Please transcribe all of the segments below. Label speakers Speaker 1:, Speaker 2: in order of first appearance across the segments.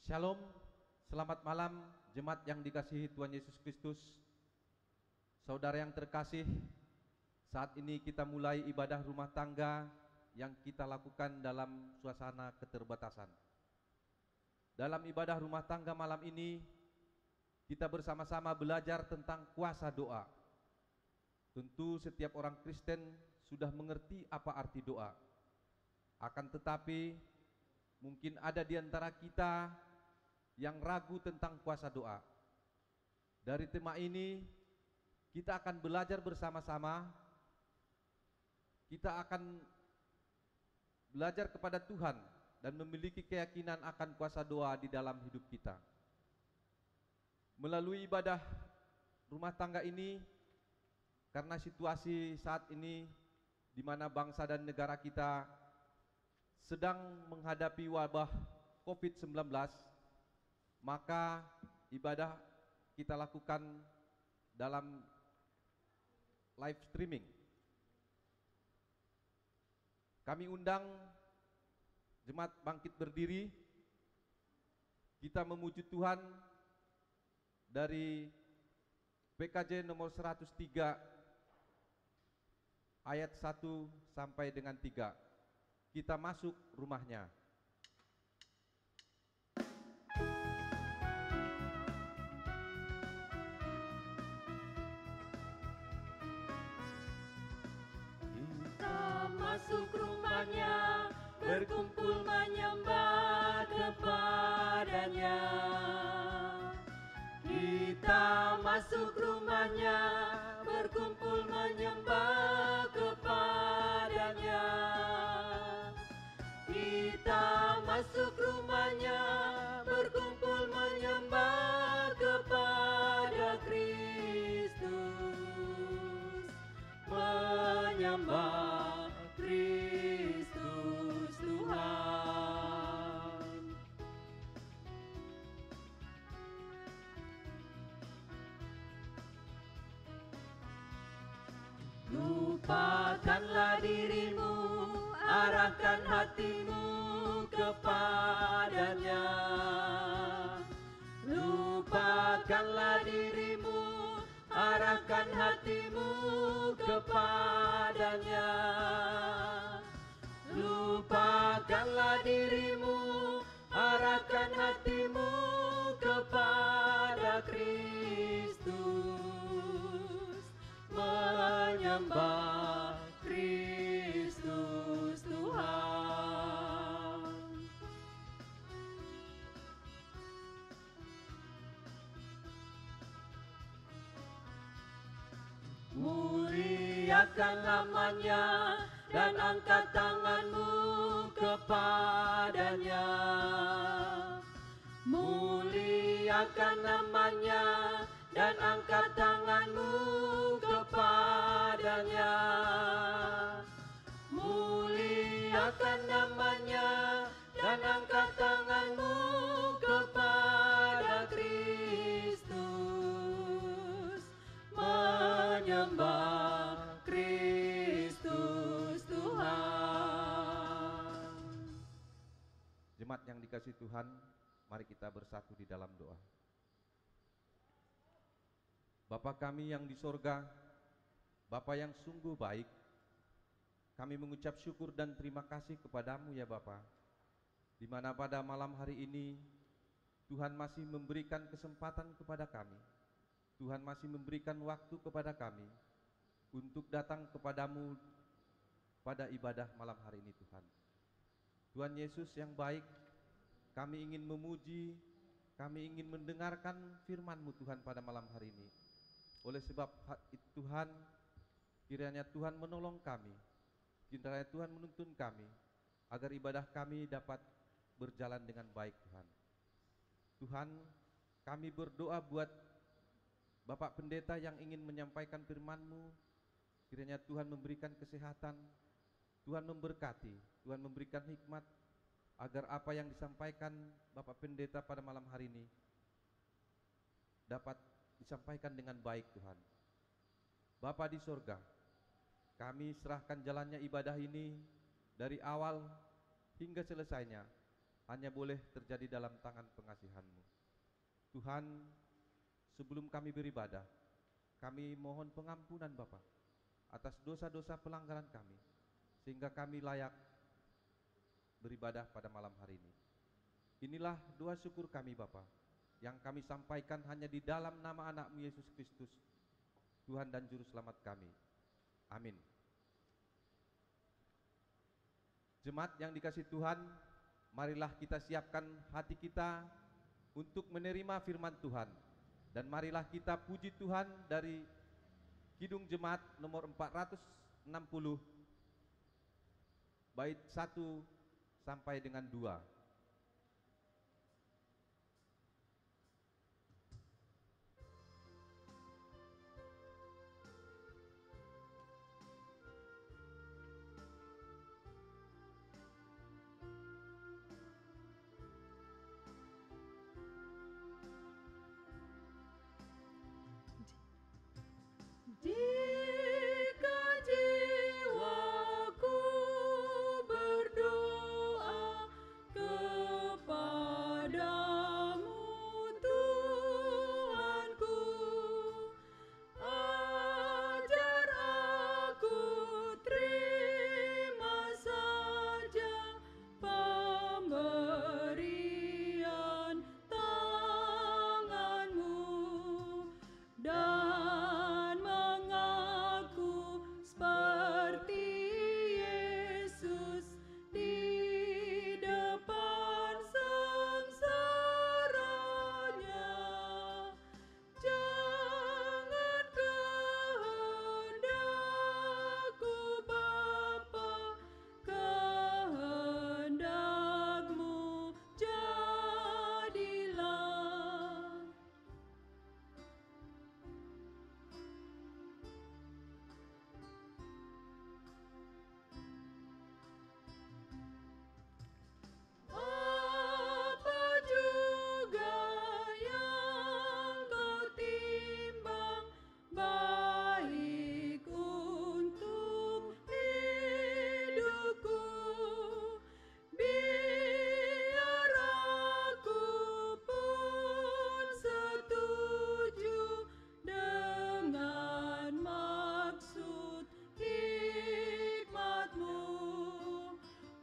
Speaker 1: Shalom, selamat malam jemaat yang dikasihi Tuhan Yesus Kristus. Saudara yang terkasih, saat ini kita mulai ibadah rumah tangga yang kita lakukan dalam suasana keterbatasan. Dalam ibadah rumah tangga malam ini, kita bersama-sama belajar tentang kuasa doa. Tentu setiap orang Kristen sudah mengerti apa arti doa. Akan tetapi, mungkin ada di antara kita yang ragu tentang kuasa doa. Dari tema ini kita akan belajar bersama-sama. Kita akan belajar kepada Tuhan dan memiliki keyakinan akan kuasa doa di dalam hidup kita. Melalui ibadah rumah tangga ini, karena situasi saat ini di mana bangsa dan negara kita sedang menghadapi wabah COVID-19, maka ibadah kita lakukan dalam live streaming. Kami undang jemaat bangkit berdiri. Kita memuji Tuhan dari PKJ nomor 103 ayat 1 sampai dengan 3. Kita masuk rumahnya.
Speaker 2: Masuk rumahnya, berkumpul menyembah kepadanya. Kita masuk rumahnya, berkumpul menyembah kepadanya. Kita masuk rumahnya, berkumpul menyembah kepada Kristus, menyembah Kristus Tuhan. Lupakanlah dirimu, arahkan hatimu kepadanya. Lupakanlah dirimu, arahkan hatimu kepadanya. Lupakanlah dirimu, arahkan hatimu kepada Kristus, menyembah Kristus Tuhan. Muliakan namanya dan angkat tanganmu kepadanya. Muliakan namanya dan angkat tanganmu kepadanya. Muliakan namanya dan angkat tanganmu kepada Kristus, menyembah Kristus Tuhan.
Speaker 1: Jemaat yang dikasihi Tuhan, mari kita bersatu di dalam doa. Bapa kami yang di sorga, Bapa yang sungguh baik, kami mengucap syukur dan terima kasih kepadamu ya Bapa, di mana pada malam hari ini Tuhan masih memberikan kesempatan kepada kami. Tuhan masih memberikan waktu kepada kami untuk datang kepadamu pada ibadah malam hari ini Tuhan. Tuhan Yesus yang baik, kami ingin memuji, kami ingin mendengarkan firman-Mu Tuhan pada malam hari ini. Oleh sebab itu Tuhan, kiranya Tuhan menolong kami, kiranya Tuhan menuntun kami, agar ibadah kami dapat berjalan dengan baik Tuhan. Tuhan, kami berdoa buat Bapak Pendeta yang ingin menyampaikan firman-Mu, kiranya Tuhan memberikan kesehatan, Tuhan memberkati, Tuhan memberikan hikmat, agar apa yang disampaikan Bapak Pendeta pada malam hari ini dapat disampaikan dengan baik Tuhan. Bapa di sorga, kami serahkan jalannya ibadah ini dari awal hingga selesainya hanya boleh terjadi dalam tangan pengasihan-Mu. Tuhan, sebelum kami beribadah, kami mohon pengampunan Bapa atas dosa-dosa pelanggaran kami, sehingga kami layak beribadah pada malam hari ini. Inilah doa syukur kami Bapa, yang kami sampaikan hanya di dalam nama anak-Mu Yesus Kristus, Tuhan dan Juru Selamat kami. Amin. Jemaat yang dikasihi Tuhan, marilah kita siapkan hati kita untuk menerima firman Tuhan. Dan marilah kita puji Tuhan dari Kidung Jemaat nomor 460, bait 1 sampai dengan 2.
Speaker 2: Jika jiwaku berdoa kepadamu Tuhanku, ajar aku terima saja pemberian tangan-Mu dan mengaku seperti Yesus di depan sengsaranya. Jangan kehendakku Bapa, kehendak-Mu jadilah. Apa juga yang kau timbang baik untuk hidupku, biar aku pun setuju dengan maksud hikmat-Mu,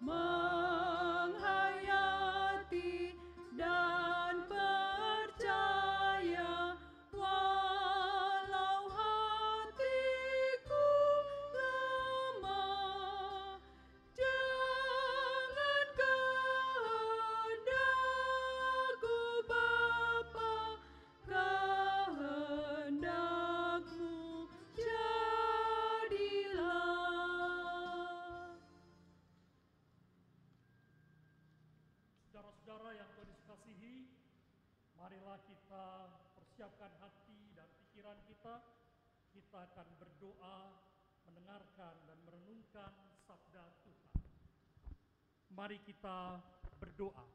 Speaker 2: menghayati dan percaya walau hatiku lemah. Jangan kehendakku Bapa, kehendak-Mu jadilah.
Speaker 3: Saudara-saudara yang Tuhan dikasihi, marilah kita persiapkan hati dan pikiran kita. Kita akan berdoa, mendengarkan dan merenungkan sabda Tuhan. Mari kita berdoa.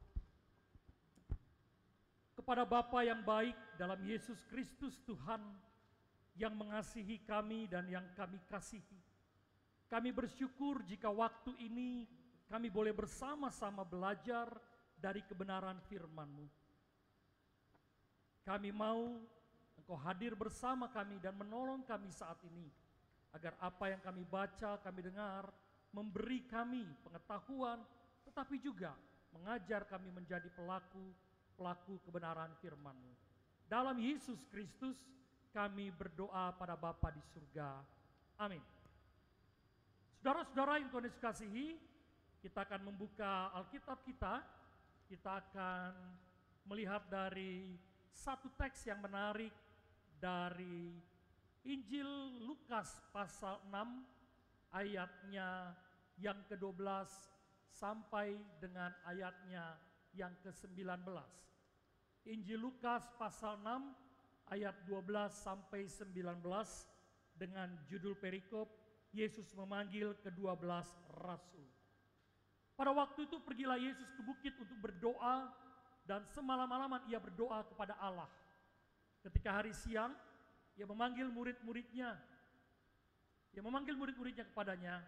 Speaker 3: Kepada Bapa yang baik dalam Yesus Kristus Tuhan, yang mengasihi kami dan yang kami kasihi, kami bersyukur jika waktu ini kami boleh bersama-sama belajar dari kebenaran firman-Mu. Kami mau Engkau hadir bersama kami dan menolong kami saat ini, agar apa yang kami baca, kami dengar, memberi kami pengetahuan, tetapi juga mengajar kami menjadi pelaku kebenaran firman-Mu. Dalam Yesus Kristus kami berdoa pada Bapa di surga. Amin. Saudara-saudara yang Tuhan dikasihi, kita akan membuka Alkitab kita. Kita akan melihat dari satu teks yang menarik dari Injil Lukas pasal 6 ayatnya yang ke-12 sampai dengan ayatnya yang ke-19. Injil Lukas pasal 6 ayat 12 sampai 19 dengan judul perikop Yesus memanggil ke-12 rasul. Pada waktu itu pergilah Yesus ke bukit untuk berdoa, dan semalam-malaman ia berdoa kepada Allah. Ketika hari siang, ia memanggil murid-muridnya. Kepadanya,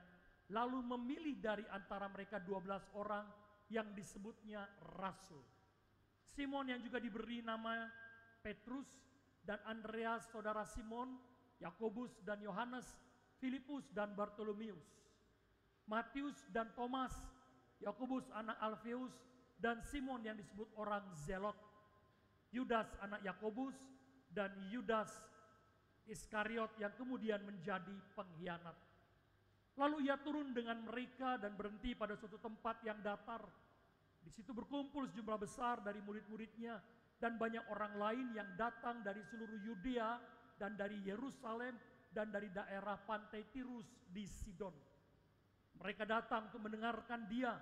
Speaker 3: lalu memilih dari antara mereka 12 orang yang disebutnya rasul. Simon yang juga diberi nama Petrus, dan Andreas saudara Simon, Yakobus dan Yohanes, Filipus dan Bartolomeus, Matius dan Thomas, Yakobus anak Alfeus, dan Simon yang disebut orang Zelot, Yudas anak Yakobus, dan Yudas Iskariot yang kemudian menjadi pengkhianat. Lalu ia turun dengan mereka dan berhenti pada suatu tempat yang datar. Di situ berkumpul sejumlah besar dari murid-muridnya dan banyak orang lain yang datang dari seluruh Yudea dan dari Yerusalem dan dari daerah pantai Tirus di Sidon. Mereka datang untuk mendengarkan dia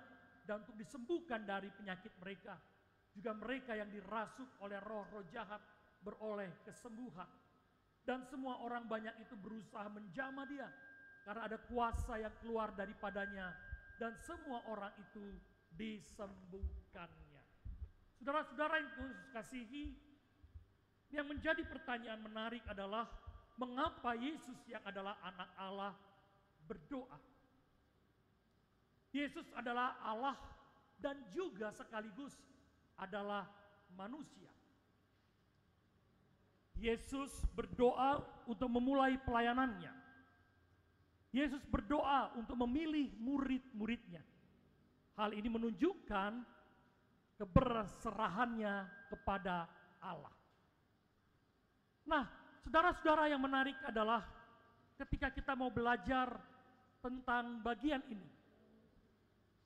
Speaker 3: dan untuk disembuhkan dari penyakit mereka. Juga mereka yang dirasuk oleh roh-roh jahat beroleh kesembuhan. Dan semua orang banyak itu berusaha menjamah dia, karena ada kuasa yang keluar daripadanya, dan semua orang itu disembuhkannya. Saudara-saudara yang Tuhan kasihi, yang menjadi pertanyaan menarik adalah mengapa Yesus yang adalah anak Allah berdoa? Yesus adalah Allah dan juga sekaligus adalah manusia. Yesus berdoa untuk memulai pelayanannya. Yesus berdoa untuk memilih murid-muridnya. Hal ini menunjukkan keberserahannya kepada Allah. Nah, saudara-saudara, yang menarik adalah ketika kita mau belajar tentang bagian ini,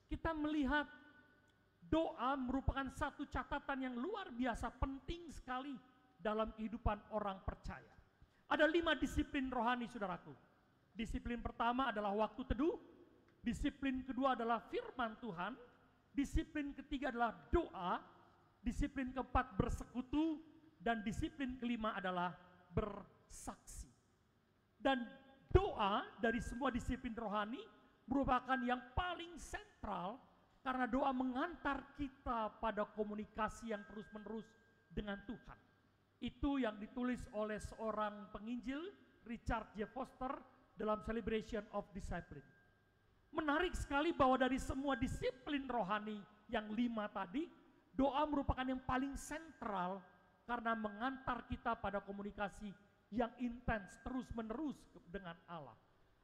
Speaker 3: kita melihat doa merupakan satu catatan yang luar biasa penting sekali dalam kehidupan orang percaya. Ada 5 disiplin rohani, saudaraku. Disiplin pertama adalah waktu teduh, disiplin kedua adalah firman Tuhan, disiplin ketiga adalah doa, disiplin keempat bersekutu, dan disiplin kelima adalah bersaksi. Dan doa dari semua disiplin rohani merupakan yang paling sentral, karena doa mengantar kita pada komunikasi yang terus-menerus dengan Tuhan. Itu yang ditulis oleh seorang penginjil, Richard J. Foster, dalam Celebration of Discipline. Menarik sekali bahwa dari semua disiplin rohani yang 5 tadi, doa merupakan yang paling sentral karena mengantar kita pada komunikasi yang intens terus-menerus dengan Allah.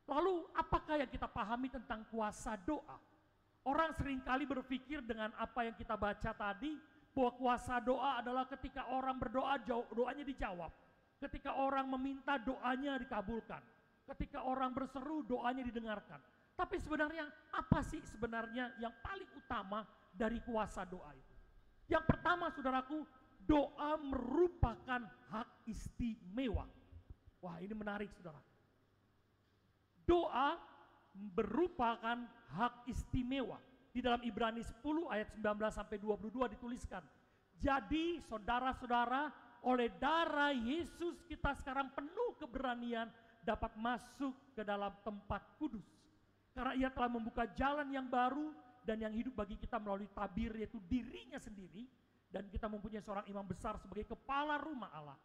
Speaker 3: Lalu apakah yang kita pahami tentang kuasa doa? Orang seringkali berpikir dengan apa yang kita baca tadi, bahwa kuasa doa adalah ketika orang berdoa, doanya dijawab. Ketika orang meminta, doanya dikabulkan. Ketika orang berseru, doanya didengarkan. Tapi sebenarnya apa sih sebenarnya yang paling utama dari kuasa doa itu? Yang pertama, saudaraku, doa merupakan hak istimewa. Wah, ini menarik, saudara. Doa merupakan hak istimewa. Di dalam Ibrani 10 ayat 19 sampai 22 dituliskan, jadi saudara-saudara, oleh darah Yesus kita sekarang penuh keberanian dapat masuk ke dalam tempat kudus. Karena ia telah membuka jalan yang baru dan yang hidup bagi kita melalui tabir, yaitu dirinya sendiri. Dan kita mempunyai seorang imam besar sebagai kepala rumah Allah.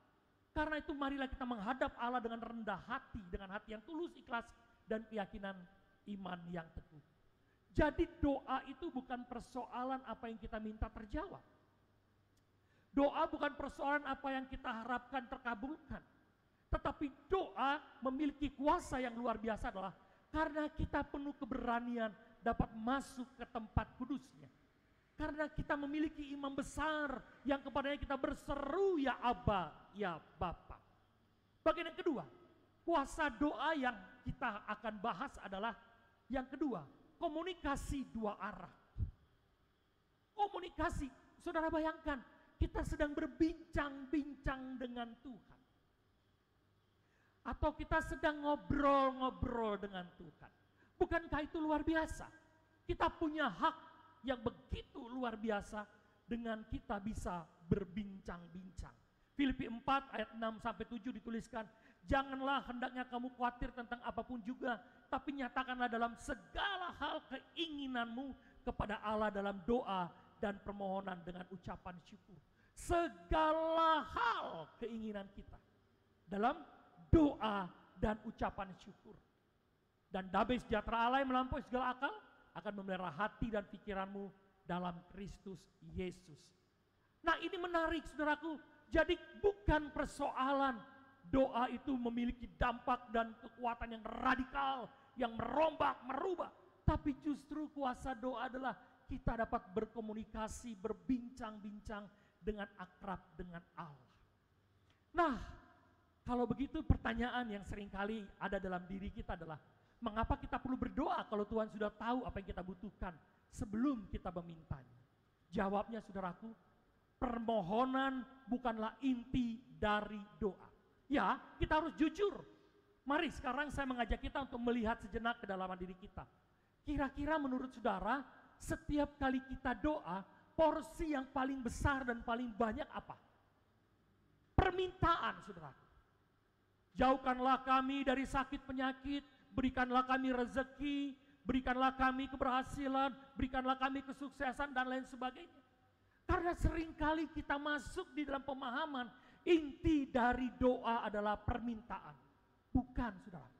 Speaker 3: Karena itu marilah kita menghadap Allah dengan rendah hati, dengan hati yang tulus, ikhlas, dan keyakinan iman yang teguh. Jadi doa itu bukan persoalan apa yang kita minta terjawab. Doa bukan persoalan apa yang kita harapkan terkabulkan. Tetapi doa memiliki kuasa yang luar biasa adalah karena kita penuh keberanian dapat masuk ke tempat kudusnya. Karena kita memiliki imam besar yang kepadanya kita berseru, ya Aba, ya Bapa. Bagian yang kedua, kuasa doa yang kita akan bahas adalah yang kedua, komunikasi dua arah. Komunikasi, saudara bayangkan, kita sedang berbincang-bincang dengan Tuhan. Atau kita sedang ngobrol-ngobrol dengan Tuhan. Bukankah itu luar biasa? Kita punya hak yang begitu luar biasa dengan kita bisa berbincang-bincang. Filipi 4 ayat 6 sampai 7 dituliskan, janganlah hendaknya kamu khawatir tentang apapun juga, tapi nyatakanlah dalam segala hal keinginanmu kepada Allah dalam doa dan permohonan dengan ucapan syukur. Segala hal keinginan kita dalam doa dan ucapan syukur. Dan damai sejahtera Allah yang melampaui segala akal akan memelihara hati dan pikiranmu dalam Kristus Yesus. Nah, ini menarik saudaraku. Jadi bukan persoalan doa itu memiliki dampak dan kekuatan yang radikal, yang merombak, merubah. Tapi justru kuasa doa adalah kita dapat berkomunikasi, berbincang-bincang dengan akrab dengan Allah. Nah, kalau begitu pertanyaan yang seringkali ada dalam diri kita adalah, mengapa kita perlu berdoa kalau Tuhan sudah tahu apa yang kita butuhkan sebelum kita memintanya? Jawabnya saudaraku, permohonan bukanlah inti dari doa. Ya, kita harus jujur. Mari sekarang saya mengajak kita untuk melihat sejenak ke dalam diri kita. Kira-kira menurut saudara, setiap kali kita doa, porsi yang paling besar dan paling banyak apa? Permintaan, saudaraku. Jauhkanlah kami dari sakit penyakit, berikanlah kami rezeki, berikanlah kami keberhasilan, berikanlah kami kesuksesan dan lain sebagainya. Karena seringkali kita masuk di dalam pemahaman inti dari doa adalah permintaan. Bukan, saudara.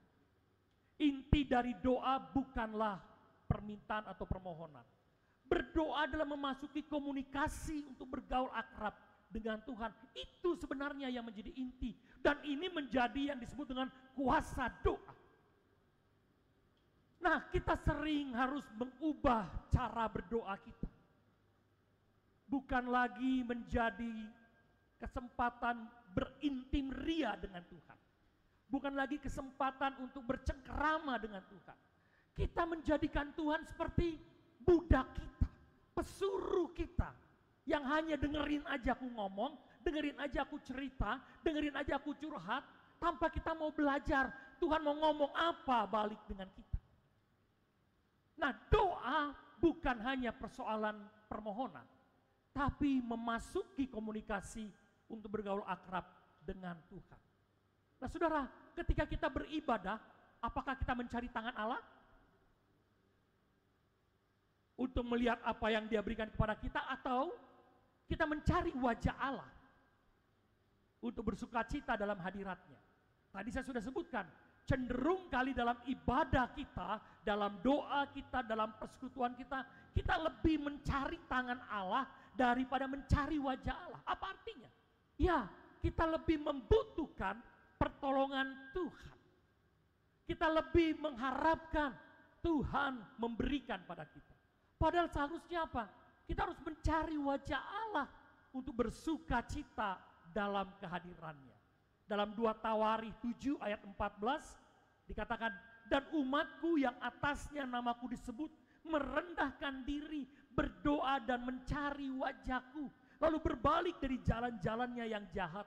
Speaker 3: Inti dari doa bukanlah permintaan atau permohonan. Berdoa adalah memasuki komunikasi untuk bergaul akrab dengan Tuhan. Itu sebenarnya yang menjadi inti. Dan ini menjadi yang disebut dengan kuasa doa. Nah, kita sering harus mengubah cara berdoa kita. Bukan lagi menjadi kesempatan berintim ria dengan Tuhan. Bukan lagi kesempatan untuk bercengkerama dengan Tuhan. Kita menjadikan Tuhan seperti budak kita, pesuruh kita, yang hanya dengerin aja aku ngomong, dengerin aja aku cerita, dengerin aja aku curhat, tanpa kita mau belajar Tuhan mau ngomong apa balik dengan kita. Nah, doa bukan hanya persoalan permohonan, tapi memasuki komunikasi untuk bergaul akrab dengan Tuhan. Nah, saudara, ketika kita beribadah, apakah kita mencari tangan Allah? Untuk melihat apa yang Dia berikan kepada kita, atau kita mencari wajah Allah untuk bersukacita dalam hadiratnya? Tadi saya sudah sebutkan, cenderung kali dalam ibadah kita, dalam doa kita, dalam persekutuan kita, kita lebih mencari tangan Allah daripada mencari wajah Allah. Apa artinya? Ya, kita lebih membutuhkan pertolongan Tuhan. Kita lebih mengharapkan Tuhan memberikan pada kita. Padahal seharusnya apa? Kita harus mencari wajah Allah untuk bersukacita dalam kehadirannya. Dalam 2 Tawarikh 7 ayat 14 dikatakan, dan umatku yang atasnya namaku disebut merendahkan diri, berdoa dan mencari wajahku, lalu berbalik dari jalan-jalannya yang jahat,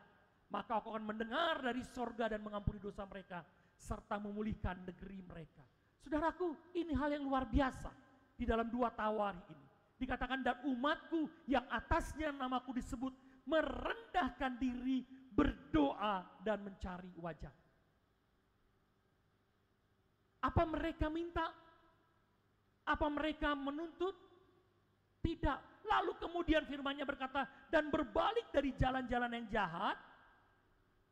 Speaker 3: maka aku akan mendengar dari sorga dan mengampuni dosa mereka, serta memulihkan negeri mereka. Saudaraku, ini hal yang luar biasa di dalam 2 Tawarikh ini. Dikatakan, dan umatku yang atasnya namaku disebut merendahkan diri, berdoa dan mencari wajah. Apa mereka minta? Apa mereka menuntut? Tidak. Lalu kemudian firman-Nya berkata, dan berbalik dari jalan-jalan yang jahat,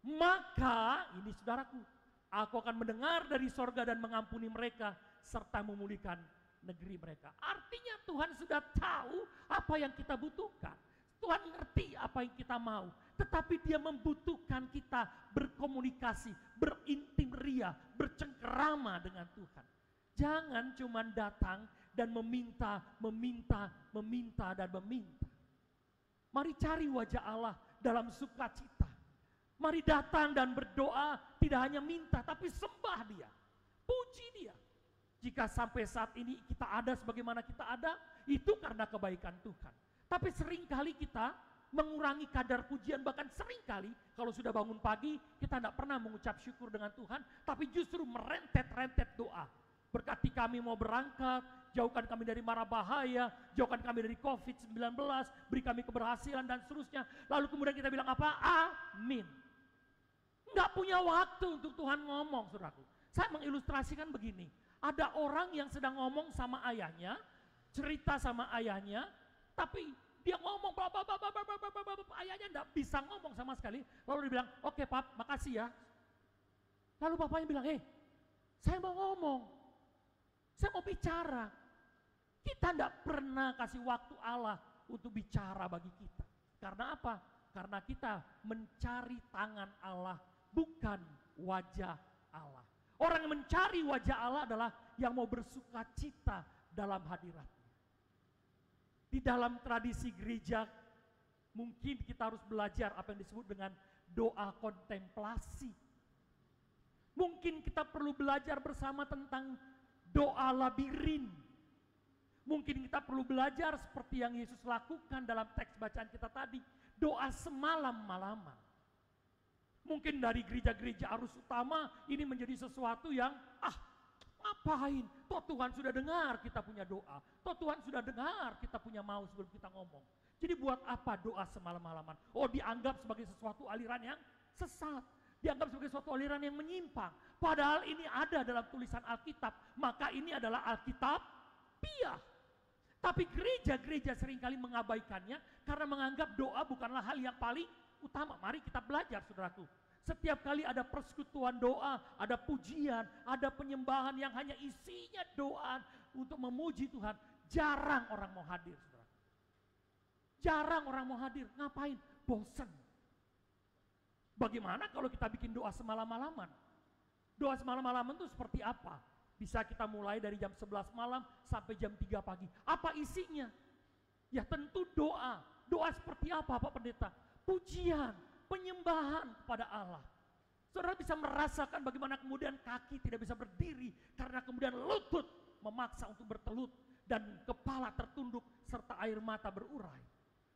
Speaker 3: maka, ini saudaraku, aku akan mendengar dari sorga dan mengampuni mereka, serta memulihkan negeri mereka. Artinya Tuhan sudah tahu apa yang kita butuhkan. Tuhan ngerti apa yang kita mau. Tetapi Dia membutuhkan kita berkomunikasi, berintim ria, bercengkerama dengan Tuhan. Jangan cuma datang dan meminta, dan meminta. Mari cari wajah Allah dalam sukacita. Mari datang dan berdoa, tidak hanya minta, tapi sembah Dia. Puji Dia. Jika sampai saat ini kita ada sebagaimana kita ada, itu karena kebaikan Tuhan. Tapi seringkali kita mengurangi kadar pujian, bahkan seringkali kalau sudah bangun pagi, kita tidak pernah mengucap syukur dengan Tuhan, tapi justru merentet-rentet doa. Berkati kami mau berangkat, jauhkan kami dari mara bahaya, jauhkan kami dari COVID-19, beri kami keberhasilan dan seterusnya. Lalu kemudian kita bilang apa? Amin. Nggak punya waktu untuk Tuhan ngomong, saudaraku. Saya mengilustrasikan begini, ada orang yang sedang ngomong sama ayahnya, cerita sama ayahnya, tapi dia ngomong, ayahnya enggak bisa ngomong sama sekali. Lalu dia bilang, oke Pap, makasih ya. Lalu bapaknya bilang, saya mau ngomong, saya mau bicara. Kita tidak pernah kasih waktu Allah untuk bicara bagi kita. Karena apa? Karena kita mencari tangan Allah, bukan wajah Allah. Orang yang mencari wajah Allah adalah yang mau bersuka cita dalam hadirat-Nya. Di dalam tradisi gereja, mungkin kita harus belajar apa yang disebut dengan doa kontemplasi. Mungkin kita perlu belajar bersama tentang doa labirin. Mungkin kita perlu belajar seperti yang Yesus lakukan dalam teks bacaan kita tadi, doa semalam-malaman. Mungkin dari gereja-gereja arus utama ini menjadi sesuatu yang ngapain? Toh Tuhan sudah dengar kita punya doa. Toh Tuhan sudah dengar kita punya mau sebelum kita ngomong. Jadi buat apa doa semalam-malaman? Oh, dianggap sebagai sesuatu aliran yang sesat. Dianggap sebagai suatu aliran yang menyimpang. Padahal ini ada dalam tulisan Alkitab. Maka ini adalah Alkitab piah. Tapi gereja-gereja seringkali mengabaikannya karena menganggap doa bukanlah hal yang paling utama. Mari kita belajar, saudaraku. Setiap kali ada persekutuan doa, ada pujian, ada penyembahan yang hanya isinya doa untuk memuji Tuhan, jarang orang mau hadir, saudara. Jarang orang mau hadir. Ngapain? Bosan. Bagaimana kalau kita bikin doa semalam-malaman? Doa semalam-malaman itu seperti apa? Bisa kita mulai dari jam 11 malam sampai jam 3 pagi. Apa isinya? Ya tentu doa. Doa seperti apa Pak Pendeta? Pujian, penyembahan kepada Allah. Saudara bisa merasakan bagaimana kemudian kaki tidak bisa berdiri karena kemudian lutut memaksa untuk bertelut dan kepala tertunduk serta air mata berurai.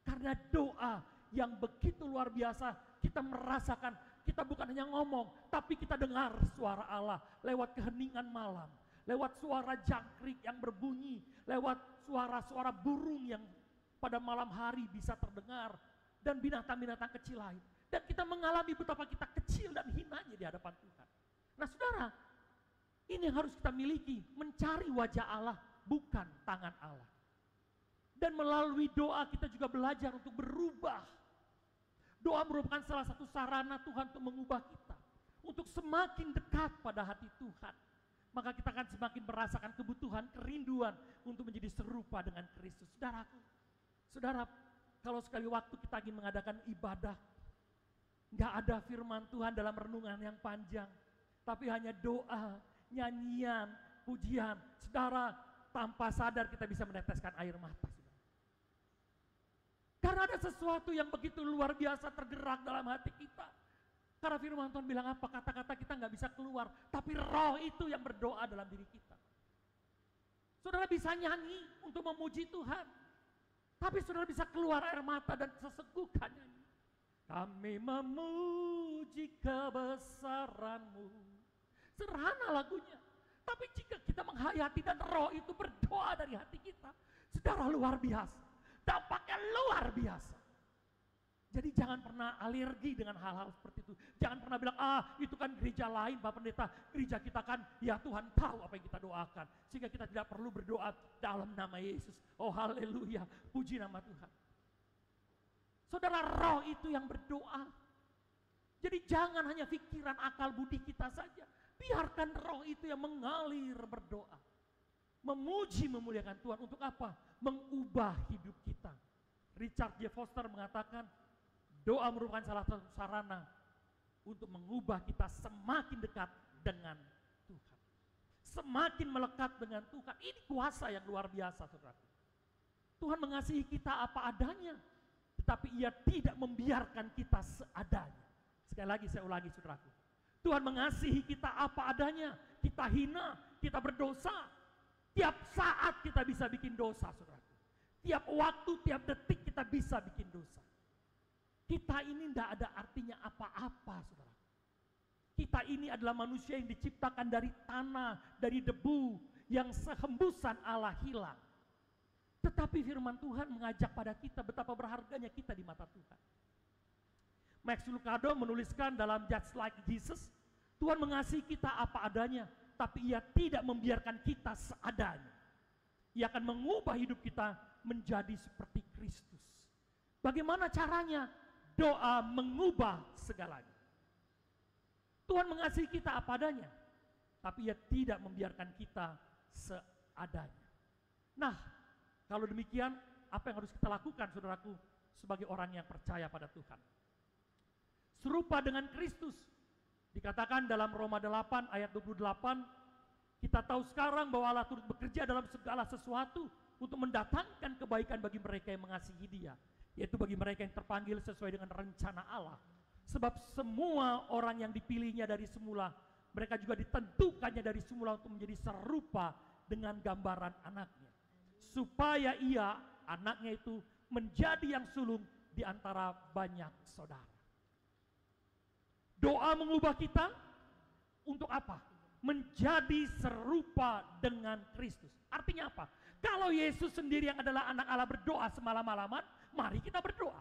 Speaker 3: Karena doa yang begitu luar biasa, kita merasakan, kita bukan hanya ngomong, tapi kita dengar suara Allah lewat keheningan malam, lewat suara jangkrik yang berbunyi, lewat suara-suara burung yang pada malam hari bisa terdengar, dan binatang-binatang kecil lain. Dan kita mengalami betapa kita kecil dan hinanya di hadapan Tuhan. Nah saudara, ini yang harus kita miliki, mencari wajah Allah, bukan tangan Allah. Dan melalui doa kita juga belajar untuk berubah. Doa merupakan salah satu sarana Tuhan untuk mengubah kita. Untuk semakin dekat pada hati Tuhan. Maka kita akan semakin merasakan kebutuhan, kerinduan untuk menjadi serupa dengan Kristus. Saudaraku, saudara, kalau sekali waktu kita ingin mengadakan ibadah, nggak ada firman Tuhan dalam renungan yang panjang, tapi hanya doa, nyanyian, pujian. Saudara, tanpa sadar kita bisa meneteskan air mata. Karena ada sesuatu yang begitu luar biasa tergerak dalam hati kita. Karena firman Tuhan bilang apa? Kata-kata kita nggak bisa keluar, tapi roh itu yang berdoa dalam diri kita. Saudara bisa nyanyi untuk memuji Tuhan, tapi saudara bisa keluar air mata dan sesegukan nyanyi. Kami memuji kebesaran-Mu. Sederhana lagunya, tapi jika kita menghayati dan roh itu berdoa dari hati kita, saudara luar biasa. Dampaknya luar biasa. Jadi jangan pernah alergi dengan hal-hal seperti itu. Jangan pernah bilang, itu kan gereja lain Pak Pendeta. Gereja kita kan, ya Tuhan tahu apa yang kita doakan. Sehingga kita tidak perlu berdoa dalam nama Yesus. Oh haleluya, puji nama Tuhan. Saudara, roh itu yang berdoa. Jadi jangan hanya pikiran akal budi kita saja. Biarkan roh itu yang mengalir berdoa. Memuji, memuliakan Tuhan untuk apa? Mengubah hidup kita. Richard J. Foster mengatakan, doa merupakan salah satu sarana untuk mengubah kita semakin dekat dengan Tuhan. Semakin melekat dengan Tuhan. Ini kuasa yang luar biasa, saudara. Tuhan mengasihi kita apa adanya, tetapi Ia tidak membiarkan kita seadanya. Sekali lagi saya ulangi, saudaraku. Tuhan mengasihi kita apa adanya. Kita hina, kita berdosa. Tiap saat kita bisa bikin dosa, saudara. Tiap waktu, tiap detik kita bisa bikin dosa. Kita ini tidak ada artinya apa-apa, saudara. Kita ini adalah manusia yang diciptakan dari tanah, dari debu, yang sehembusan Allah hilang. Tetapi firman Tuhan mengajak pada kita betapa berharganya kita di mata Tuhan. Max Lucado menuliskan dalam Just Like Jesus, Tuhan mengasihi kita apa adanya, tapi Ia tidak membiarkan kita seadanya. Ia akan mengubah hidup kita menjadi seperti Kristus. Bagaimana caranya? Doa mengubah segalanya. Tuhan mengasihi kita apa adanya, tapi Ia tidak membiarkan kita seadanya. Nah, Kalau demikian, apa yang harus kita lakukan, saudaraku, sebagai orang yang percaya pada Tuhan? Serupa dengan Kristus. Dikatakan dalam Roma 8 ayat 28, kita tahu sekarang bahwa Allah turut bekerja dalam segala sesuatu untuk mendatangkan kebaikan bagi mereka yang mengasihi Dia, yaitu bagi mereka yang terpanggil sesuai dengan rencana Allah. Sebab semua orang yang dipilihnya dari semula, mereka juga ditentukannya dari semula untuk menjadi serupa dengan gambaran anaknya, supaya ia, anaknya itu, menjadi yang sulung di antara banyak saudara. Doa mengubah kita untuk apa? Menjadi serupa dengan Kristus. Artinya apa? Kalau Yesus sendiri yang adalah anak Allah berdoa semalam-malaman, mari kita berdoa.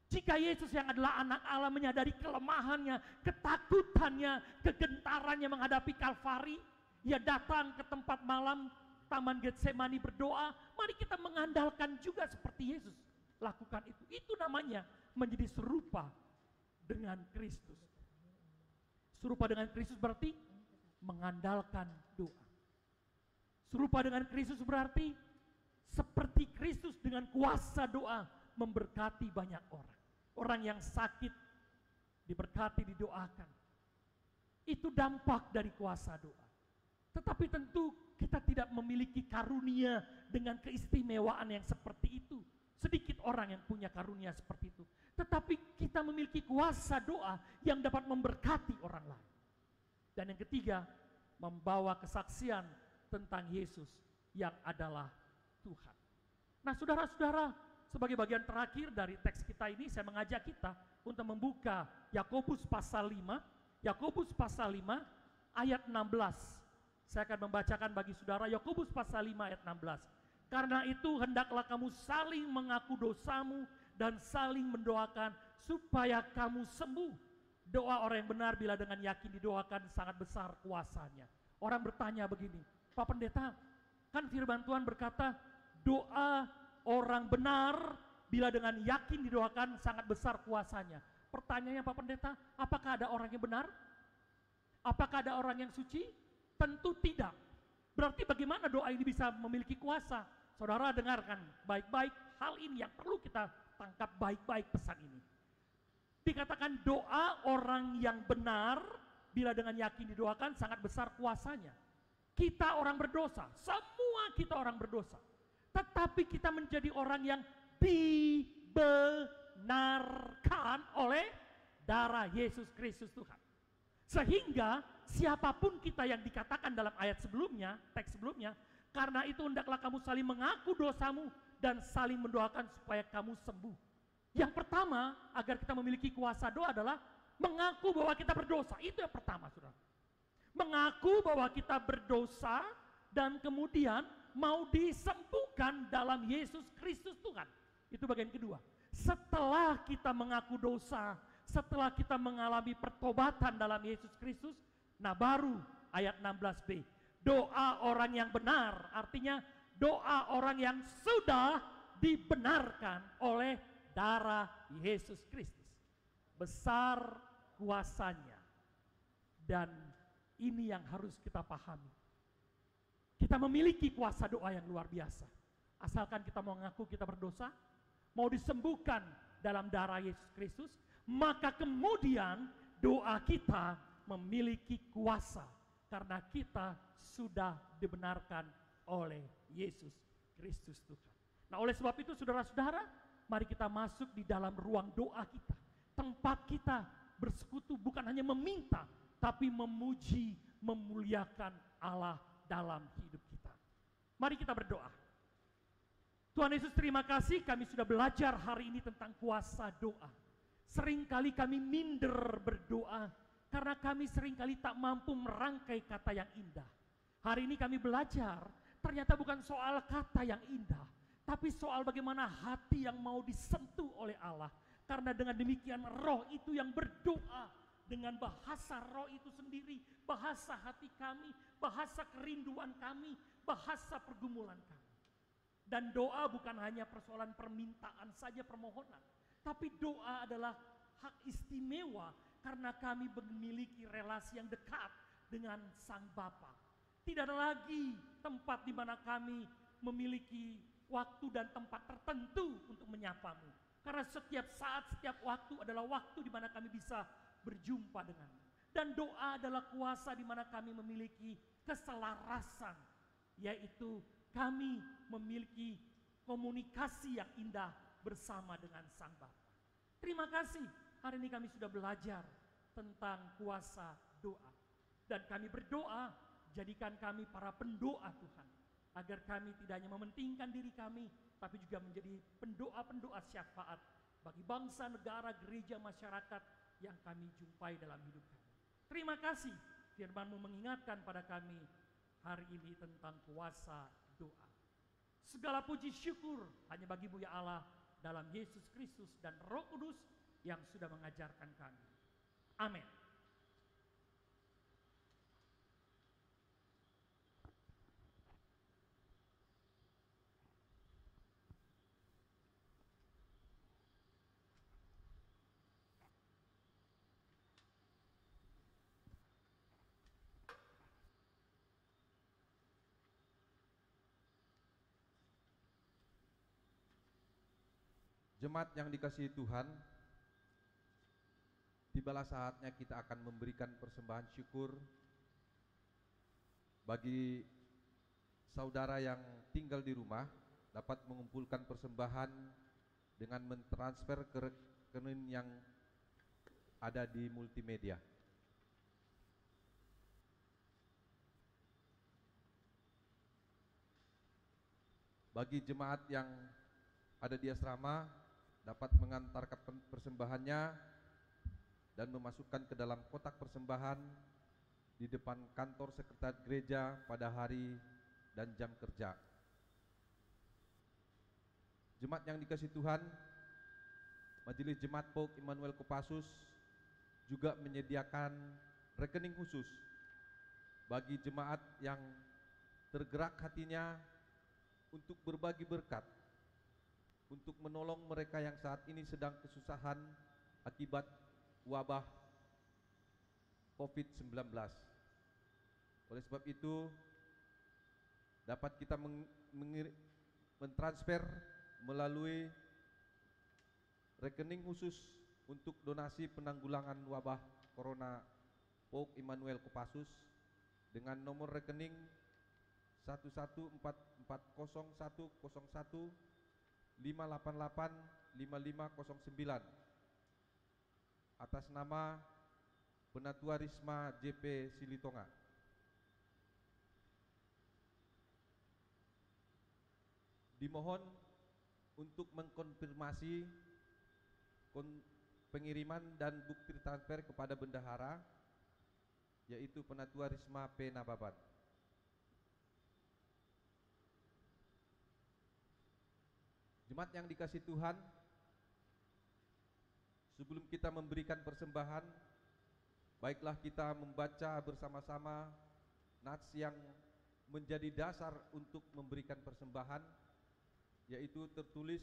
Speaker 3: Jika Yesus yang adalah anak Allah menyadari kelemahannya, ketakutannya, kegentarannya menghadapi Kalvari, ia datang ke tempat malam Taman Getsemani berdoa, mari kita mengandalkan juga seperti Yesus lakukan itu. Itu namanya menjadi serupa dengan Kristus. Serupa dengan Kristus berarti mengandalkan doa. Serupa dengan Kristus berarti seperti Kristus dengan kuasa doa memberkati banyak orang. Orang yang sakit diberkati, didoakan. Itu dampak dari kuasa doa. Tetapi tentu kita tidak memiliki karunia dengan keistimewaan yang seperti itu. Sedikit orang yang punya karunia seperti itu. Tetapi kita memiliki kuasa doa yang dapat memberkati orang lain. Dan yang ketiga, membawa kesaksian tentang Yesus yang adalah Tuhan. Nah, saudara-saudara, sebagai bagian terakhir dari teks kita ini, saya mengajak kita untuk membuka Yakobus pasal 5, Yakobus pasal 5 ayat 16. Saya akan membacakan bagi saudara Yakobus pasal 5 ayat 16. Karena itu hendaklah kamu saling mengaku dosamu dan saling mendoakan supaya kamu sembuh. Doa orang yang benar bila dengan yakin didoakan sangat besar kuasanya. Orang bertanya begini, Pak Pendeta, kan firman Tuhan berkata doa orang benar bila dengan yakin didoakan sangat besar kuasanya. Pertanyaannya Pak Pendeta, apakah ada orang yang benar? Apakah ada orang yang suci? Tentu tidak. Berarti bagaimana doa ini bisa memiliki kuasa? Saudara dengarkan baik-baik hal ini yang perlu kita tangkap baik-baik pesan ini. Dikatakan doa orang yang benar bila dengan yakin didoakan sangat besar kuasanya. Kita orang berdosa, semua kita orang berdosa. Tetapi kita menjadi orang yang dibenarkan oleh darah Yesus Kristus Tuhan. Sehingga siapapun kita yang dikatakan dalam ayat sebelumnya, teks sebelumnya, karena itu hendaklah kamu saling mengaku dosamu dan saling mendoakan supaya kamu sembuh. Yang pertama, agar kita memiliki kuasa doa adalah mengaku bahwa kita berdosa. Itu yang pertama, saudara. Mengaku bahwa kita berdosa dan kemudian mau disembuhkan dalam Yesus Kristus Tuhan. Itu bagian kedua. Setelah kita mengaku dosa, setelah kita mengalami pertobatan dalam Yesus Kristus, nah baru ayat 16b. Doa orang yang benar, artinya doa orang yang sudah dibenarkan oleh darah Yesus Kristus. Besar kuasanya. Dan ini yang harus kita pahami. Kita memiliki kuasa doa yang luar biasa. Asalkan kita mau mengaku kita berdosa, mau disembuhkan dalam darah Yesus Kristus, maka kemudian doa kita memiliki kuasa karena kita sudah dibenarkan oleh Yesus Kristus Tuhan. Nah, oleh sebab itu saudara-saudara, mari kita masuk di dalam ruang doa kita. Tempat kita bersekutu bukan hanya meminta, tapi memuji, memuliakan Allah dalam hidup kita. Mari kita berdoa. Tuhan Yesus, terima kasih kami sudah belajar hari ini tentang kuasa doa. Seringkali kami minder berdoa karena kami seringkali tak mampu merangkai kata yang indah. Hari ini kami belajar ternyata bukan soal kata yang indah, tapi soal bagaimana hati yang mau disentuh oleh Allah. Karena dengan demikian roh itu yang berdoa dengan bahasa roh itu sendiri, bahasa hati kami, bahasa kerinduan kami, bahasa pergumulan kami. Dan doa bukan hanya persoalan permintaan saja, permohonan, tapi doa adalah hak istimewa karena kami memiliki relasi yang dekat dengan Sang Bapa. Tidak ada lagi tempat di mana kami memiliki waktu dan tempat tertentu untuk menyapamu. Karena setiap saat, setiap waktu adalah waktu di mana kami bisa berjumpa denganmu. Dan doa adalah kuasa di mana kami memiliki keselarasan, yaitu kami memiliki komunikasi yang indah bersama dengan Sang Bapa. Terima kasih, hari ini kami sudah belajar tentang kuasa doa. Dan kami berdoa, jadikan kami para pendoa Tuhan. Agar kami tidak hanya mementingkan diri kami, tapi juga menjadi pendoa-pendoa syafaat bagi bangsa, negara, gereja, masyarakat yang kami jumpai dalam hidup kami. Terima kasih, firman-Mu mengingatkan pada kami hari ini tentang kuasa doa. Segala puji syukur hanya bagi-Mu ya Allah, dalam Yesus Kristus dan Roh Kudus yang sudah mengajarkan kami. Amin.
Speaker 1: Jemaat yang dikasihi Tuhan, tibalah saatnya kita akan memberikan persembahan syukur bagi saudara yang tinggal di rumah dapat mengumpulkan persembahan dengan mentransfer ke rekening yang ada di multimedia. Bagi jemaat yang ada di asrama dapat mengantarkan persembahannya dan memasukkan ke dalam kotak persembahan di depan kantor sekretariat gereja pada hari dan jam kerja. Jemaat yang dikasihi Tuhan, Majelis Jemaat POUK Immanuel Kopassus juga menyediakan rekening khusus bagi jemaat yang tergerak hatinya untuk berbagi berkat, untuk menolong mereka yang saat ini sedang kesusahan akibat wabah COVID-19. Oleh sebab itu, dapat kita mentransfer melalui rekening khusus untuk donasi penanggulangan wabah Corona POUK Immanuel Kopassus dengan nomor rekening 1144101588509 atas nama Penatua Risma JP Silitonga. Dimohon untuk mengkonfirmasi pengiriman dan bukti transfer kepada bendahara, yaitu Penatua Risma P. Nababan. Jemaat yang dikasihi Tuhan, sebelum kita memberikan persembahan, baiklah kita membaca bersama-sama nats yang menjadi dasar untuk memberikan persembahan, yaitu tertulis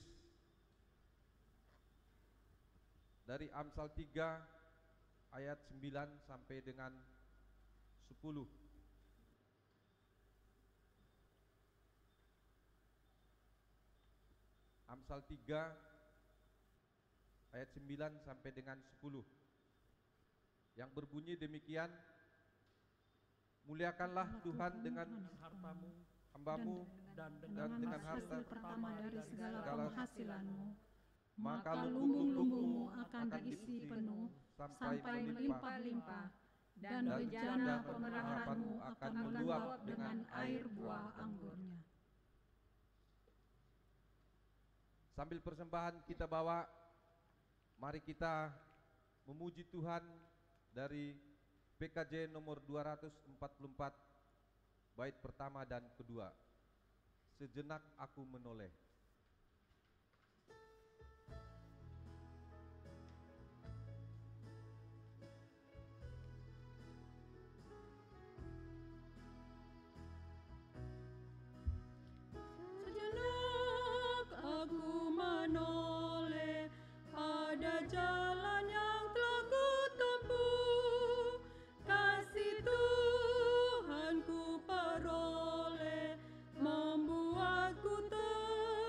Speaker 1: dari Amsal 3 ayat 9 sampai dengan 10. Amsal 3 ayat 9 sampai dengan 10 yang berbunyi demikian: muliakanlah Tuhan dengan
Speaker 3: hartamu,
Speaker 1: hambamu
Speaker 3: dan
Speaker 1: dengan harta
Speaker 2: hasil pertama dari segala penghasilanmu,
Speaker 1: maka
Speaker 2: maka
Speaker 1: lumbung-lumbungmu
Speaker 2: lumbung-lumbungmu akan diisi penuh
Speaker 1: sampai
Speaker 2: sampai melimpah-limpah, dan bejana pemerahanmu akan meluap dengan air buah anggurnya.
Speaker 1: Sambil persembahan kita bawa, mari kita memuji Tuhan dari PKJ nomor 244 bait pertama dan kedua. Sejenak aku menoleh.
Speaker 2: Sejenak aku menoleh pada jalan yang telah kutempuh, kasih Tuhan ku peroleh membuatku tersenyum.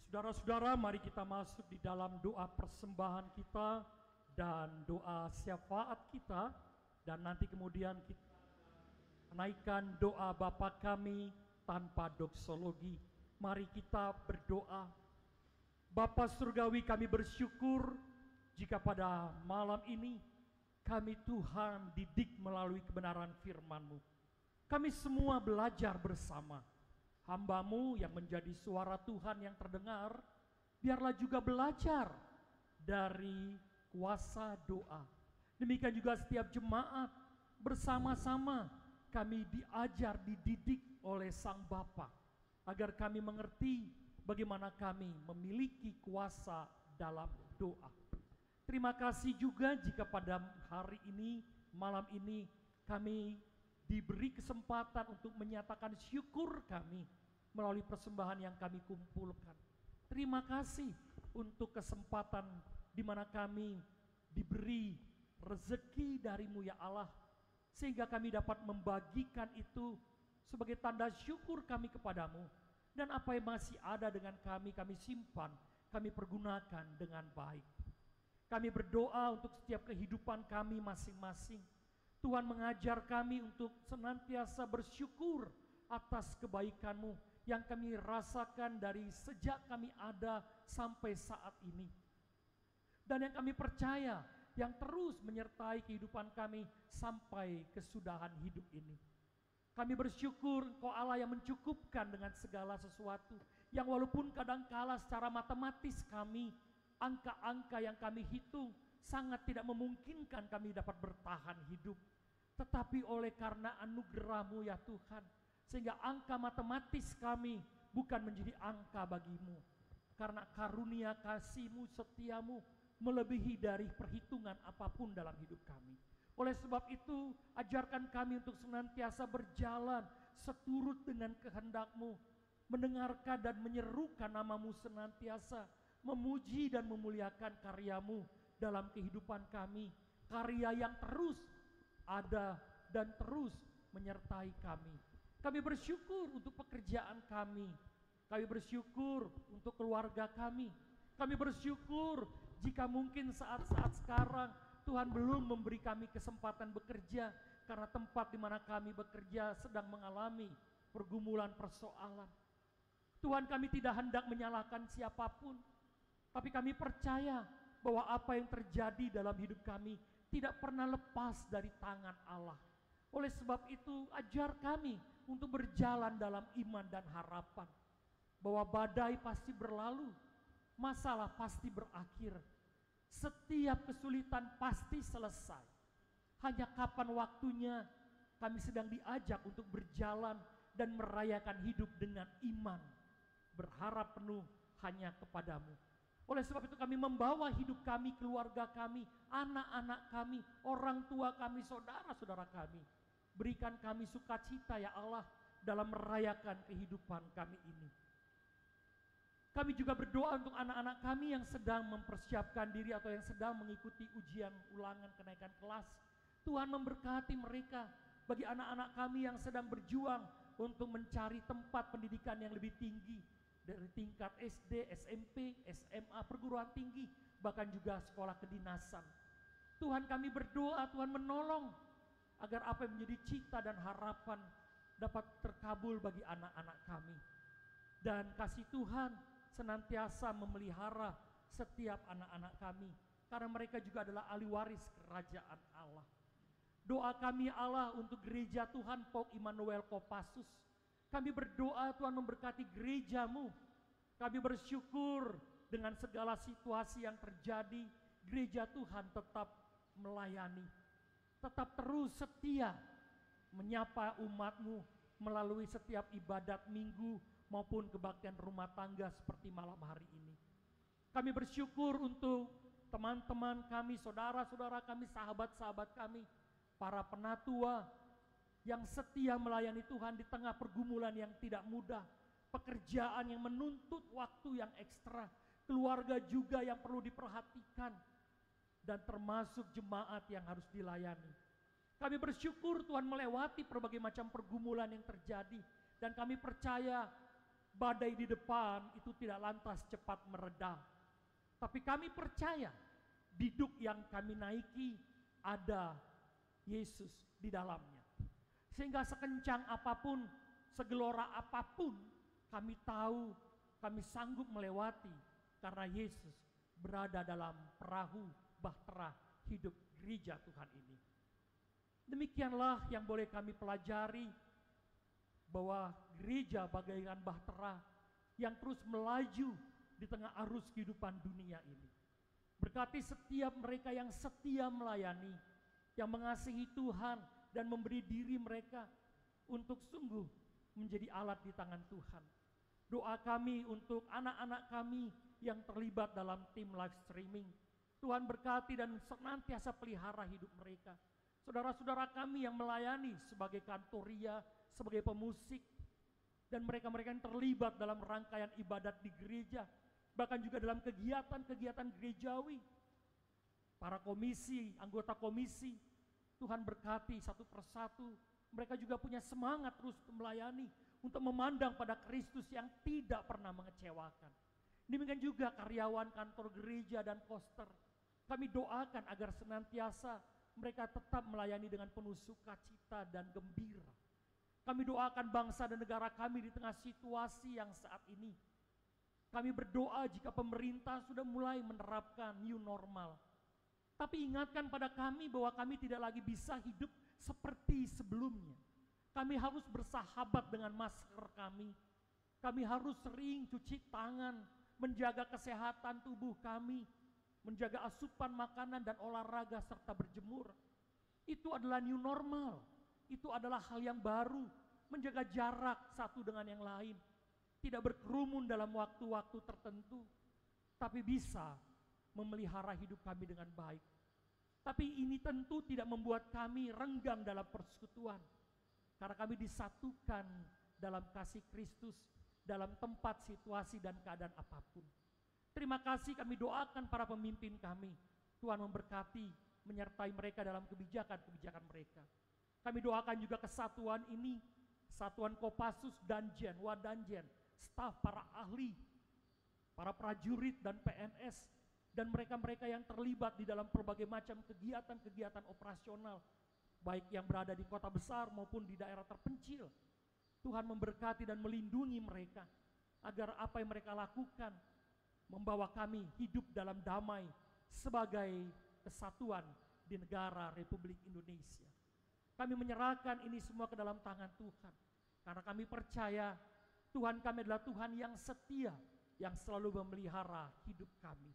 Speaker 3: Saudara-saudara, mari kita masuk di dalam doa persembahan kita dan doa syafaat kita, dan nanti kemudian kita menaikkan doa Bapa kami tanpa doksologi. Mari kita berdoa. Bapa surgawi, kami bersyukur jika pada malam ini kami Tuhan didik melalui kebenaran firman-Mu. Kami semua belajar bersama. Hamba-Mu yang menjadi suara Tuhan yang terdengar, biarlah juga belajar dari kuasa doa. Demikian juga setiap jemaat bersama-sama kami diajar, dididik oleh Sang Bapa, agar kami mengerti bagaimana kami memiliki kuasa dalam doa. Terima kasih juga jika pada hari ini, malam ini, kami diberi kesempatan untuk menyatakan syukur kami melalui persembahan yang kami kumpulkan. Terima kasih untuk kesempatan di mana kami diberi rezeki dari-Mu ya Allah, sehingga kami dapat membagikan itu sebagai tanda syukur kami kepadamu. Dan apa yang masih ada dengan kami simpan, kami pergunakan dengan baik. Kami berdoa untuk setiap kehidupan kami masing-masing. Tuhan mengajar kami untuk senantiasa bersyukur atas kebaikan-Mu yang kami rasakan dari sejak kami ada sampai saat ini. Dan yang kami percaya, yang terus menyertai kehidupan kami sampai kesudahan hidup ini. Kami bersyukur Engkau Allah yang mencukupkan dengan segala sesuatu, yang walaupun kadangkala secara matematis kami, angka-angka yang kami hitung sangat tidak memungkinkan kami dapat bertahan hidup. Tetapi oleh karena anugerah-Mu ya Tuhan, sehingga angka matematis kami bukan menjadi angka bagi-Mu. Karena karunia kasih-Mu, setia-Mu melebihi dari perhitungan apapun dalam hidup kami. Oleh sebab itu, ajarkan kami untuk senantiasa berjalan seturut dengan kehendak-Mu, mendengarkan dan menyerukan nama-Mu senantiasa, memuji dan memuliakan karya-Mu dalam kehidupan kami, karya yang terus ada dan terus menyertai kami. Kami bersyukur untuk pekerjaan kami, kami bersyukur untuk keluarga kami bersyukur jika mungkin saat-saat sekarang Tuhan belum memberi kami kesempatan bekerja, karena tempat di mana kami bekerja sedang mengalami pergumulan persoalan. Tuhan, kami tidak hendak menyalahkan siapapun, tapi kami percaya bahwa apa yang terjadi dalam hidup kami tidak pernah lepas dari tangan Allah. Oleh sebab itu, ajar kami untuk berjalan dalam iman dan harapan, bahwa badai pasti berlalu, masalah pasti berakhir, setiap kesulitan pasti selesai. Hanya kapan waktunya kami sedang diajak untuk berjalan dan merayakan hidup dengan iman, berharap penuh hanya kepadamu. Oleh sebab itu kami membawa hidup kami, keluarga kami, anak-anak kami, orang tua kami, saudara-saudara kami. Berikan kami sukacita ya Allah dalam merayakan kehidupan kami ini. Kami juga berdoa untuk anak-anak kami yang sedang mempersiapkan diri atau yang sedang mengikuti ujian ulangan kenaikan kelas. Tuhan memberkati mereka. Bagi anak-anak kami yang sedang berjuang untuk mencari tempat pendidikan yang lebih tinggi, dari tingkat SD, SMP, SMA, perguruan tinggi, bahkan juga sekolah kedinasan. Tuhan, kami berdoa, Tuhan menolong agar apa yang menjadi cita dan harapan dapat terkabul bagi anak-anak kami. Dan kasih Tuhan senantiasa memelihara setiap anak-anak kami, karena mereka juga adalah ahli waris kerajaan Allah. Doa kami Allah untuk gereja Tuhan Pauk Immanuel Kopassus. Kami berdoa Tuhan memberkati gereja-Mu. Kami bersyukur dengan segala situasi yang terjadi, gereja Tuhan tetap melayani, tetap terus setia menyapa umat-Mu melalui setiap ibadat minggu maupun kebaktian rumah tangga seperti malam hari ini. Kami bersyukur untuk teman-teman kami, saudara-saudara kami, sahabat-sahabat kami, para penatua yang setia melayani Tuhan di tengah pergumulan yang tidak mudah, pekerjaan yang menuntut waktu yang ekstra, keluarga juga yang perlu diperhatikan, dan termasuk jemaat yang harus dilayani. Kami bersyukur Tuhan melewati berbagai macam pergumulan yang terjadi, dan kami percaya badai di depan itu tidak lantas cepat mereda. Tapi kami percaya biduk yang kami naiki ada Yesus di dalamnya. Sehingga sekencang apapun, segelora apapun, kami tahu kami sanggup melewati karena Yesus berada dalam perahu bahtera hidup gereja Tuhan ini. Demikianlah yang boleh kami pelajari, bahwa gereja bagaikan bahtera yang terus melaju di tengah arus kehidupan dunia ini. Berkati setiap mereka yang setia melayani, yang mengasihi Tuhan dan memberi diri mereka untuk sungguh menjadi alat di tangan Tuhan. Doa kami untuk anak-anak kami yang terlibat dalam tim live streaming. Tuhan berkati dan senantiasa pelihara hidup mereka. Saudara-saudara kami yang melayani sebagai kantoria, sebagai pemusik, dan mereka-mereka yang terlibat dalam rangkaian ibadat di gereja, bahkan juga dalam kegiatan-kegiatan gerejawi. Para komisi, anggota komisi, Tuhan berkati satu persatu. Mereka juga punya semangat terus melayani untuk memandang pada Kristus yang tidak pernah mengecewakan. Demikian juga karyawan kantor gereja dan koster. Kami doakan agar senantiasa mereka tetap melayani dengan penuh sukacita dan gembira. Kami doakan bangsa dan negara kami di tengah situasi yang saat ini. Kami berdoa jika pemerintah sudah mulai menerapkan new normal. Tapi ingatkan pada kami bahwa kami tidak lagi bisa hidup seperti sebelumnya. Kami harus bersahabat dengan masker kami. Kami harus sering cuci tangan, menjaga kesehatan tubuh kami, menjaga asupan makanan dan olahraga serta berjemur. Itu adalah new normal. Itu adalah hal yang baru, menjaga jarak satu dengan yang lain. Tidak berkerumun dalam waktu-waktu tertentu, tapi bisa memelihara hidup kami dengan baik. Tapi ini tentu tidak membuat kami renggang dalam persekutuan, karena kami disatukan dalam kasih Kristus, dalam tempat, situasi, dan keadaan apapun. Terima kasih kami doakan para pemimpin kami. Tuhan memberkati, menyertai mereka dalam kebijakan-kebijakan mereka. Kami doakan juga kesatuan ini, Satuan Kopassus, Danjen, Wadanjen, staf, para ahli, para prajurit dan PNS, dan mereka-mereka yang terlibat di dalam berbagai macam kegiatan-kegiatan operasional, baik yang berada di kota besar maupun di daerah terpencil. Tuhan memberkati dan melindungi mereka, agar apa yang mereka lakukan membawa kami hidup dalam damai sebagai kesatuan di negara Republik Indonesia. Kami menyerahkan ini semua ke dalam tangan Tuhan, karena kami percaya Tuhan kami adalah Tuhan yang setia, yang selalu memelihara hidup kami.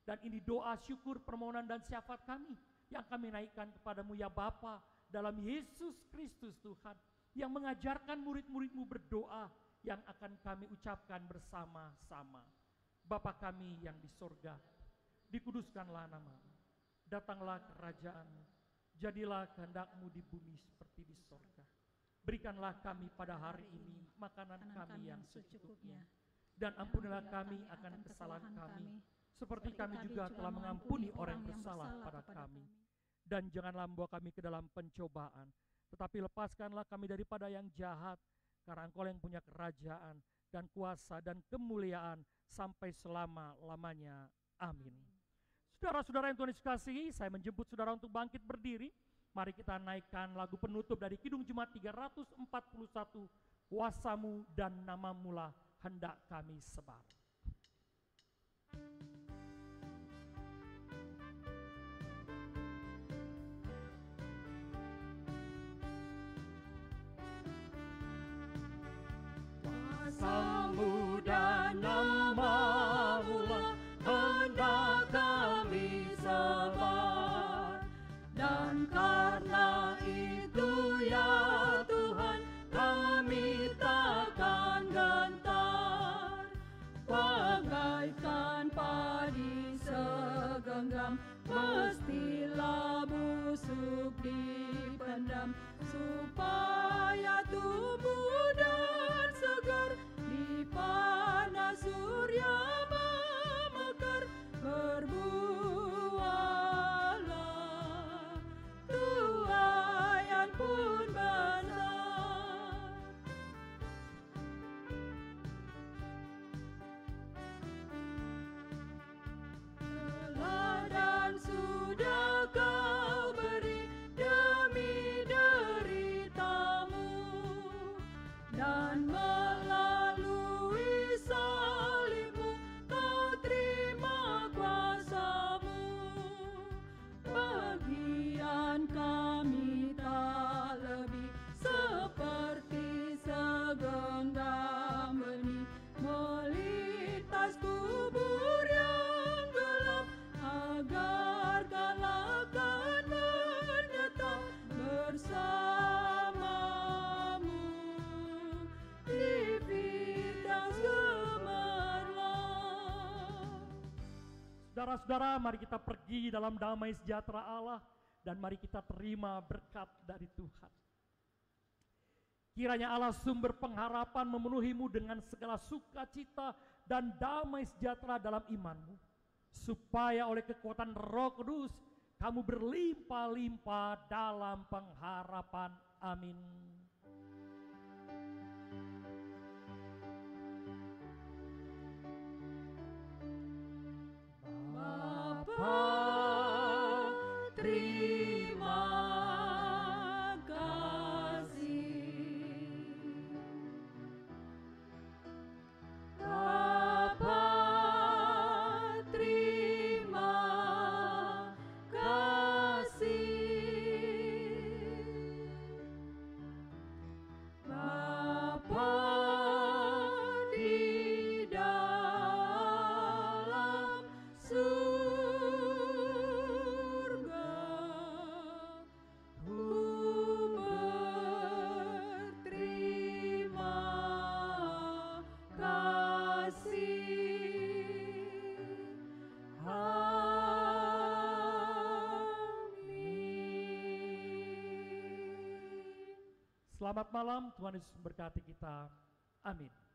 Speaker 3: Dan ini doa, syukur, permohonan, dan syafaat kami yang kami naikkan kepadamu ya Bapa, dalam Yesus Kristus Tuhan, yang mengajarkan murid-murid-Mu berdoa, yang akan kami ucapkan bersama-sama. Bapa kami yang di sorga, dikuduskanlah nama-Mu, datanglah kerajaan-Mu, jadilah kehendak-Mu di bumi seperti di sorga. Berikanlah kami pada hari ini makanan kami yang secukupnya, dan ampunilah kami akan kesalahan kami, seperti kami juga telah mengampuni orang yang bersalah pada kami. Dan janganlah membawa kami ke dalam pencobaan, tetapi lepaskanlah kami daripada yang jahat, karena Engkau yang punya kerajaan dan kuasa dan kemuliaan sampai selama-lamanya. Amin. Saudara-saudara yang Tuhan Yesus kasihi, saya menjemput saudara untuk bangkit berdiri. Mari kita naikkan lagu penutup dari Kidung Jemaat 341, Kuasa-Mu dan Nama-Mu-lah hendak kami sebar.
Speaker 4: Kuasa-Mu dan Nama-Mu-lah hendak kami sebar, dan karena itu ya Tuhan kami takkan gentar, bagaikan padi segenggam mestilah busuk dipendam, supaya tumbuh dan segar di panas surya memekar. Berbuahlah tuaian pun besar.
Speaker 3: saudara-saudara, mari kita pergi dalam damai sejahtera Allah dan mari kita terima berkat dari Tuhan. Kiranya Allah sumber pengharapan memenuhimu dengan segala sukacita dan damai sejahtera dalam imanmu, supaya oleh kekuatan Roh Kudus kamu berlimpah-limpah dalam pengharapan. Amin.
Speaker 4: Bapa, terima kasih. Bapa, terima kasih. Bapa di dalam surga, ku berterima kasih. Amin.
Speaker 3: Selamat malam, Tuhan Yesus memberkati kita. Amin.